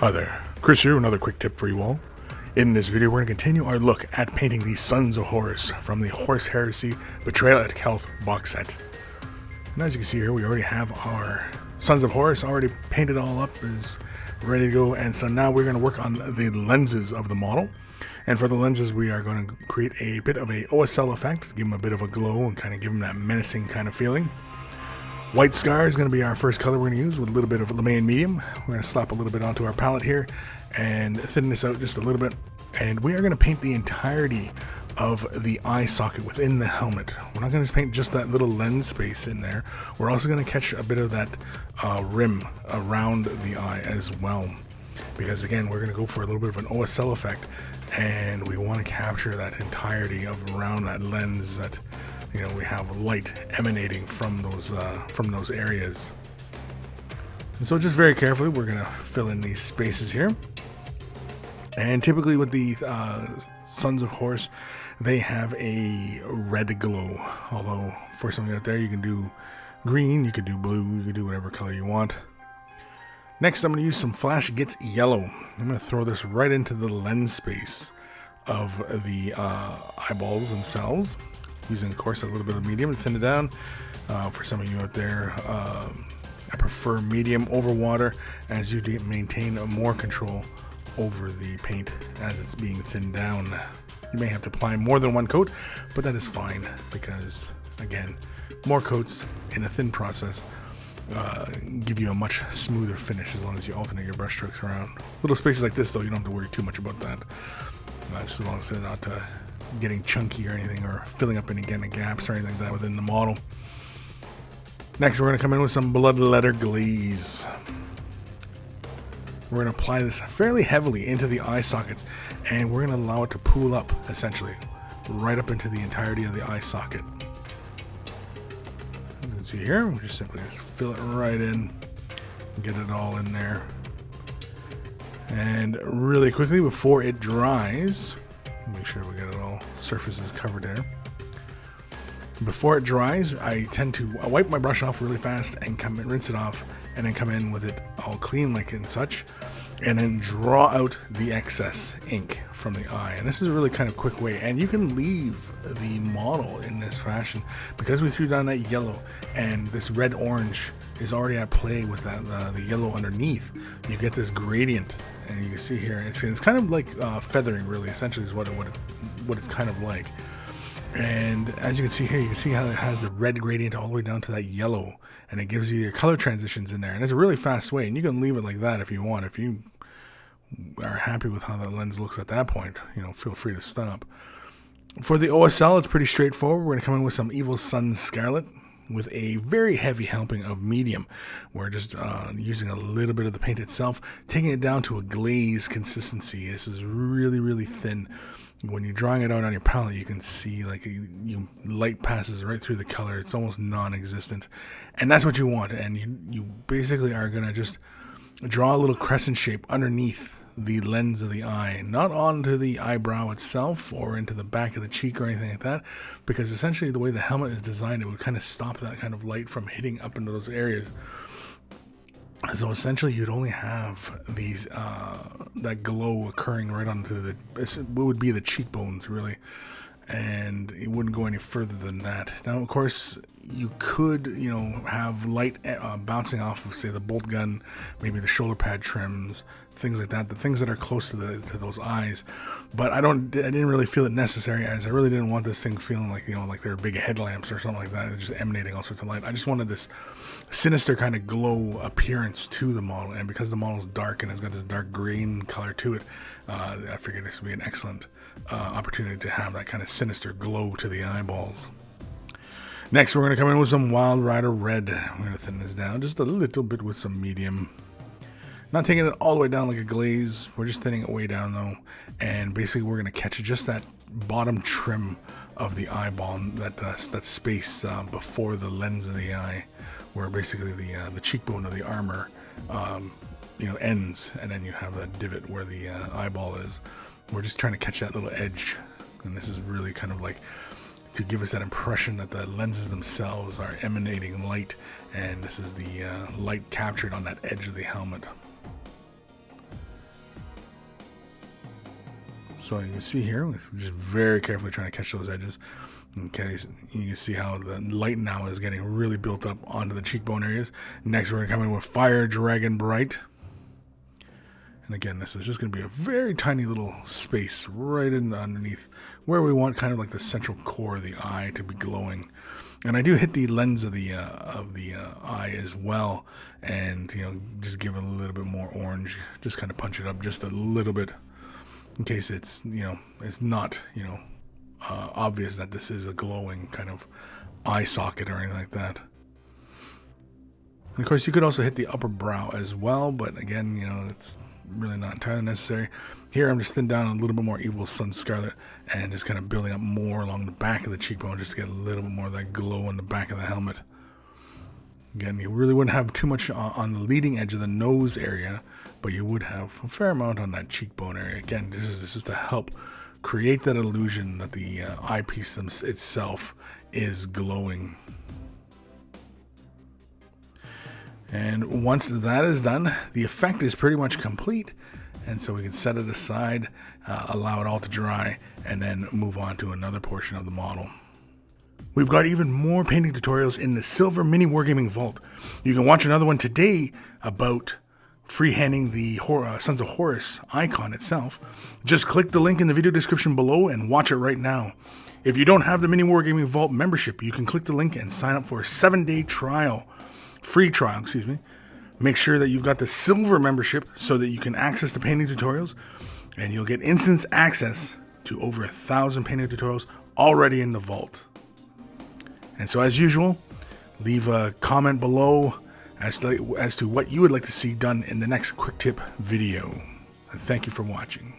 Hi there, Chris here with another quick tip for you all. In this video, we're going to continue our look at painting the Sons of Horus from the Horus Heresy Betrayal at Kelth box set. And as you can see here, we already have our Sons of Horus already painted all up, is ready to go. And so now we're going to work on the lenses of the model. And for the lenses, we are going to create a bit of a OSL effect, give them a bit of a glow and kind of give them that menacing kind of feeling. White Scar is going to be our first color we're going to use with a little bit of Lemaine medium. We're going to slap a little bit onto our palette here and thin this out just a little bit. And we are going to paint the entirety of the eye socket within the helmet. We're not going to paint just that little lens space in there. We're also going to catch a bit of that rim around the eye as well. Because again, we're going to go for a little bit of an OSL effect, and we want to capture that entirety of around that lens that, you know, we have light emanating from those areas. And so just very carefully, we're going to fill in these spaces here. And typically with the Sons of Horus, they have a red glow. Although for something out there, you can do green, you can do blue, you can do whatever color you want. Next, I'm going to use some Flash Gets Yellow. I'm going to throw this right into the lens space of the eyeballs themselves, using, of course, a little bit of medium to thin it down. For some of you out there, I prefer medium over water, as you maintain more control over the paint as it's being thinned down. You may have to apply more than one coat, but that is fine because, again, more coats in a thin process give you a much smoother finish as long as you alternate your brush strokes around. Little spaces like this, though, you don't have to worry too much about that. Just as long as they're not getting chunky or anything, or filling up any kind of gaps or anything like that within the model. Next, we're going to come in with some bloodletter glaze. We're going to apply this fairly heavily into the eye sockets, and we're going to allow it to pool up, essentially, right up into the entirety of the eye socket. You can see here, we just simply fill it right in, get it all in there. And really quickly, before it dries, make sure we get it all surfaces covered there. Before it dries, I tend to wipe my brush off really fast and rinse it off, and then come in with it all clean like and such, and then draw out the excess ink from the eye. And this is a really kind of quick way, and you can leave the model in this fashion because we threw down that yellow, and this red orange is already at play with that the yellow underneath. You get this gradient, and you can see here it's kind of like feathering, really, essentially, is what it's kind of like. And as you can see here, you can see how it has the red gradient all the way down to that yellow, and it gives you your color transitions in there, and it's a really fast way. And you can leave it like that if you want. If you are happy with how the lens looks at that point, you know, feel free to stop. For the OSL, it's pretty straightforward. We're going to come in with some Evil Sunz Scarlet with a very heavy helping of medium. We're just using a little bit of the paint itself, taking it down to a glaze consistency. This is really, really thin. When you're drawing it out on your palette, you can see like light passes right through the color. It's almost non-existent, and that's what you want. And you basically are going to just draw a little crescent shape underneath the lens of the eye, not onto the eyebrow itself or into the back of the cheek or anything like that, because essentially the way the helmet is designed, it would kind of stop that kind of light from hitting up into those areas. So essentially, you'd only have these that glow occurring right onto what would be the cheekbones, really, and it wouldn't go any further than that. Now, of course, you could, you know, have light bouncing off of, say, the bolt gun, maybe the shoulder pad trims, things like that, the things that are close to those eyes. But I didn't really feel it necessary, as I really didn't want this thing feeling like, you know, like they're big headlamps or something like that, it's just emanating all sorts of light. I just wanted this sinister kind of glow appearance to the model, and because the model is dark and it's got this dark green color to it, I figured this would be an excellent opportunity to have that kind of sinister glow to the eyeballs. Next, we're going to come in with some Wild Rider Red. We're going to thin this down just a little bit with some medium. Not taking it all the way down like a glaze, we're just thinning it way down though, and basically we're going to catch just that bottom trim of the eyeball, that space before the lens of the eye, where basically the cheekbone of the armor ends, and then you have that divot where the eyeball is. We're just trying to catch that little edge, and this is really kind of like to give us that impression that the lenses themselves are emanating light, and this is the light captured on that edge of the helmet. So you can see here, we're just very carefully trying to catch those edges. Okay, so you can see how the light now is getting really built up onto the cheekbone areas. Next, we're going to come in with Fire Dragon Bright. And again, this is just going to be a very tiny little space right in underneath where we want kind of like the central core of the eye to be glowing. And I do hit the lens of the eye as well, and just give it a little bit more orange. Just kind of punch it up just a little bit, in case it's it's not obvious that this is a glowing kind of eye socket or anything like that. And of course, you could also hit the upper brow as well, but again, it's really not entirely necessary. Here, I'm just thinning down a little bit more Evil Sunz Scarlet and just kind of building up more along the back of the cheekbone just to get a little bit more of that glow in the back of the helmet. Again, you really wouldn't have too much on the leading edge of the nose area, but you would have a fair amount on that cheekbone area. Again, this is just to help create that illusion that the eyepiece itself is glowing. And once that is done, the effect is pretty much complete. And so we can set it aside, allow it all to dry, and then move on to another portion of the model. We've got even more painting tutorials in the Silver MiniWarGaming Vault. You can watch another one today about freehanding the Sunz of Horus icon itself. Just click the link in the video description below and watch it right now. If you don't have the MiniWarGaming Vault membership, you can click the link and sign up for a 7-day trial. Free trial, excuse me. Make sure that you've got the silver membership so that you can access the painting tutorials, and you'll get instant access to over 1,000 painting tutorials already in the vault. And so, as usual, leave a comment below as to what you would like to see done in the next quick tip video. And thank you for watching.